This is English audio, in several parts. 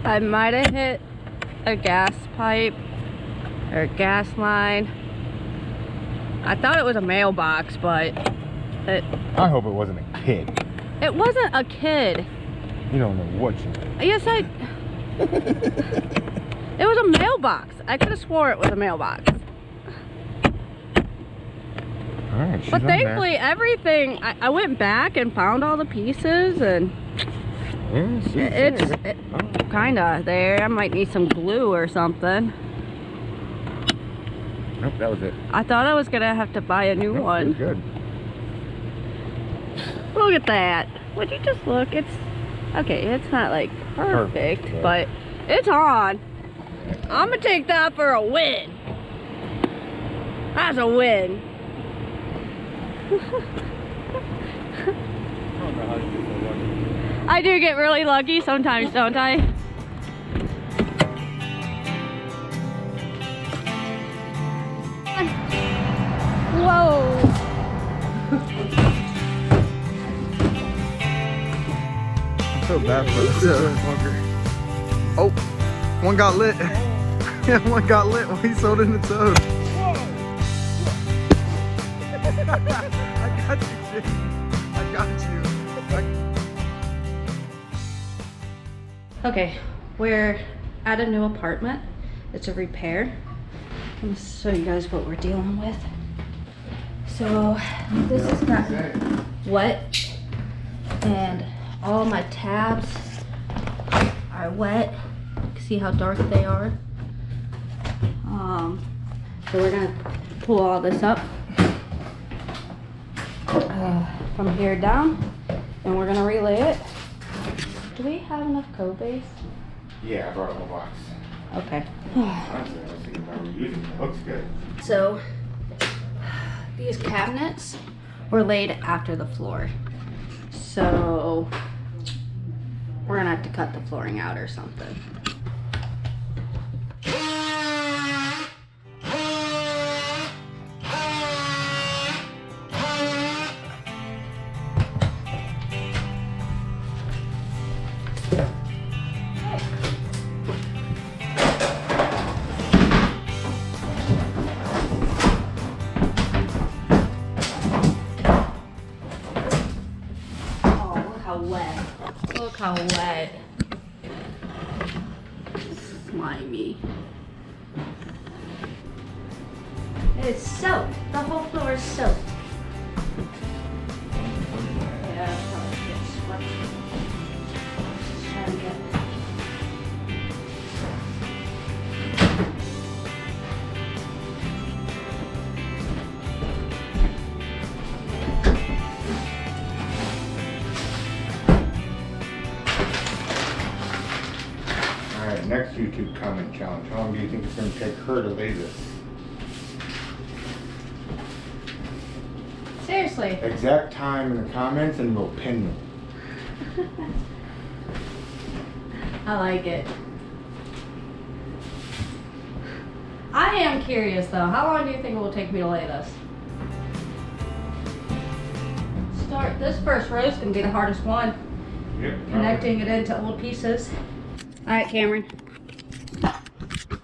I might have hit a gas pipe or a gas line. I thought it was a mailbox, but I hope it wasn't a kid. it wasn't a kid. You don't know what you did. Yes, it was a mailbox. I could have swore it was a mailbox. Alright, she's But on thankfully, there. everything, I went back and found all the pieces, and Yeah, she's it's there. Oh. kind of there. I might need some glue or something. Nope, that was it. I thought I was going to have to buy a new Nope, one. you're good. Look at that. Would you just look? It's okay. It's not like perfect, Perfect, but it's on. I'm gonna take that for a win. That's a win. I do get really lucky sometimes, don't I? Whoa. I feel bad for the fucker. Oh, one got lit. Yeah, one got lit when he sold in the toad. I got you, Jake. I got you. Okay, we're at a new apartment. It's a repair. I'm gonna show you guys what we're dealing with. So this has gotten wet, and all my tabs are wet. You can see how dark they are. So we're gonna pull all this up from here down, and we're gonna relay it. Do we have enough code base? Yeah, I brought a whole box. Okay. Honestly, I was thinking about reusing it. Looks good. So these cabinets were laid after the floor. So we're gonna have to cut the flooring out or something. Look how wet. Slimy. It's soaked. The whole floor is soaked. Yeah, I'll probably get swept. Just trying to get. Alright, next YouTube comment challenge. How long do you think it's going to take her to lay this? Seriously. Exact time in the comments and we'll pin them. I like it. I am curious though. How long do you think it will take me to lay this? This first row is going to be the hardest one. Yep. Connecting it into old pieces. All right, Cameron.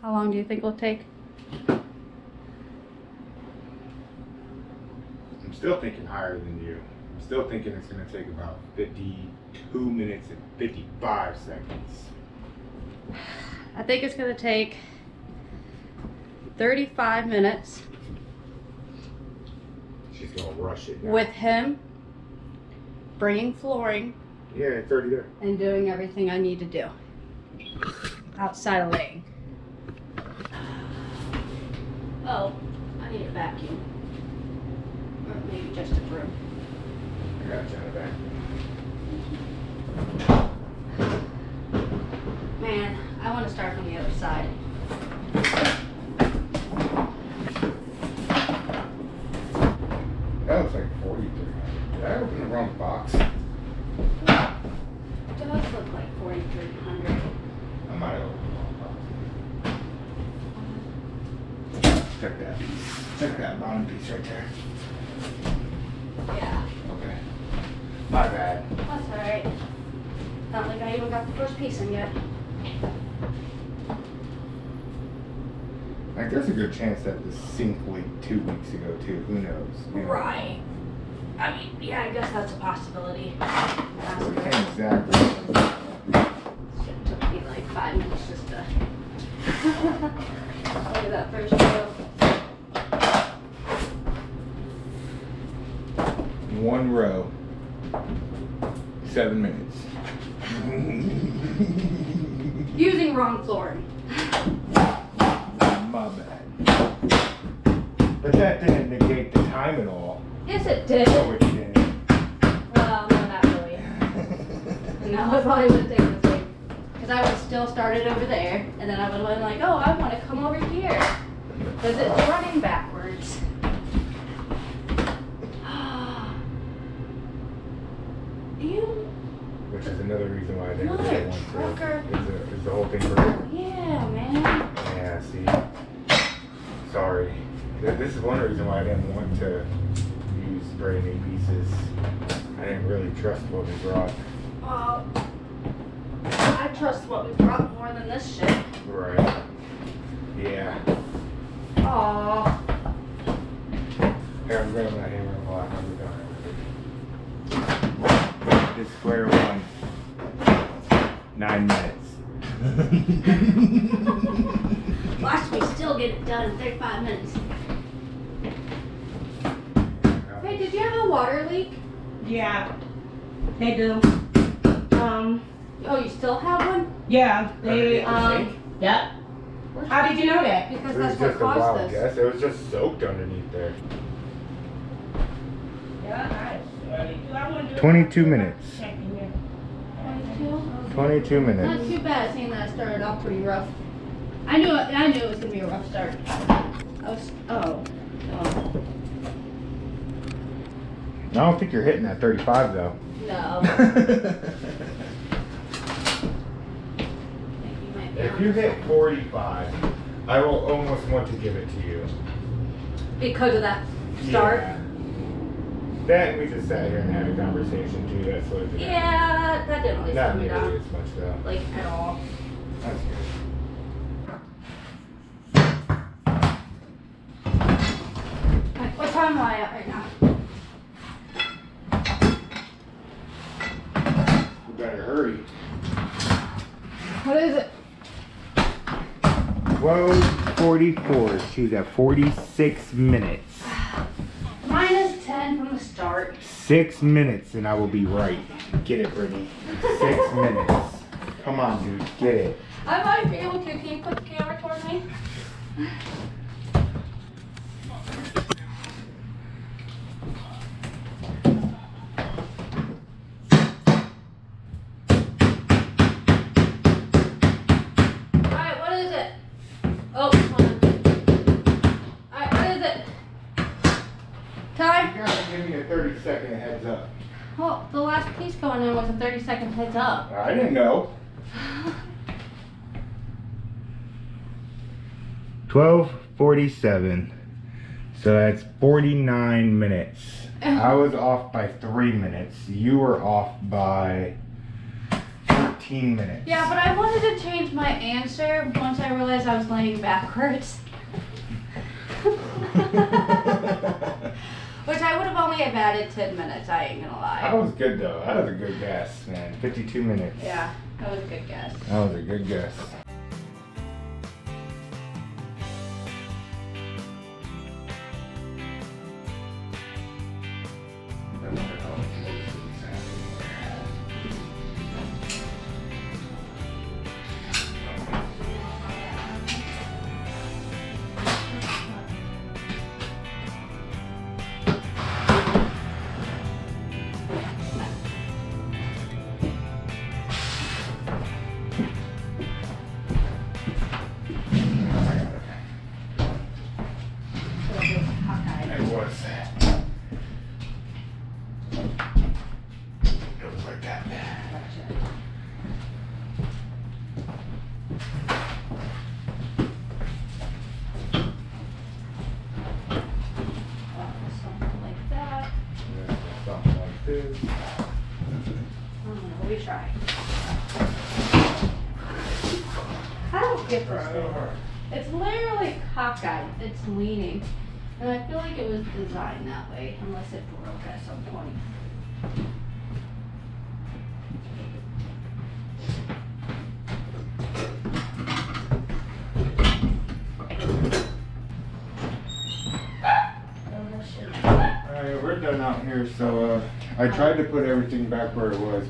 How long do you think it'll take? I'm still thinking higher than you. I'm still thinking it's going to take about 52 minutes and 55 seconds. I think it's going to take 35 minutes She's going to rush it now. with him bringing flooring Yeah, it's already there. and doing everything I need to do outside of laying. Oh, I need a vacuum. Or maybe just a broom. I got you in the back. Man, I want to start from the other side. That looks like 4,300. Did I open the wrong box? It does look like 4,300. I might have opened the wrong box. Check that piece. Check that bottom piece right there. Yeah, Okay. My bad. that's alright. Not like I even got the first piece in yet. Like, there's a good chance that the sink leaked 2 weeks ago too. Who knows? You know? Right. I mean, yeah, I guess that's a possibility. So we can't exactly. It took me like 5 minutes just to look at that first row. One row. 7 minutes. Using wrong flooring. My bad. But that didn't negate the time at all. Yes, it did. Oh, it did. Well, no, not really. No, it probably would have taken this week. Because I would have still started over there, and then I would have been like, oh, I want to come over here. Because it's running backwards. You, Which is another reason why I didn't Mother really want trucker. to. Is the whole thing broken? yeah, man. Yeah, see. Sorry. This is one reason why I didn't want to use brand new pieces. I didn't really trust what we brought. I trust what we brought more than this shit. Right. Yeah. Aww. Here, I'm grabbing that hammer and block. I'll be done. It's square one. 9 minutes. Watch me still get it done in 35 minutes. Hey, did you have a water leak? Yeah, they do. Oh, you still have one? Yeah, They, yep. How did you know that? Because It was that's what just a wild caused this. guess. It was just soaked underneath there. Yeah, I wouldn't do it. 22 minutes. Checking it. 22? 22 Not minutes. too bad, seeing that I started off pretty rough. I knew it was gonna be a rough start. Oh. I don't think you're hitting that 35 though. No. If you hit 45, I will almost want to give it to you. Because of that start? Yeah. That and we just sat here and had a conversation too. That slowed you down. Yeah, that didn't really slow Not me nearly down. as much though. Like, at all. That's good. What time am I at right now? You better hurry. What is it? 12:44. She's at 46 minutes. Minus 10 from the start. 6 minutes and I will be right. Get it, Brittany. 6 minutes. Come on, dude. Get it. I might be able to. Can you put the camera toward me? Alright, what is it? Oh, hold on. Alright, what is it? You Time? gotta give me a 30-second heads up. Well, the last piece going in was a 30-second heads up. I didn't know. 12:47. So that's 49 minutes. I was off by 3 minutes. You were off by 14 minutes. Yeah, but I wanted to change my answer once I realized I was laying backwards. Which I would have only have added 10 minutes, I ain't gonna lie. That was good though. That was a good guess, man. 52 minutes. Yeah, that was a good guess. That was a good guess. get this thing. It's literally cockeyed. It's leaning. And I feel like it was designed that way, unless it broke at some point. Alright, we're done out here, so I tried to put everything back where it was.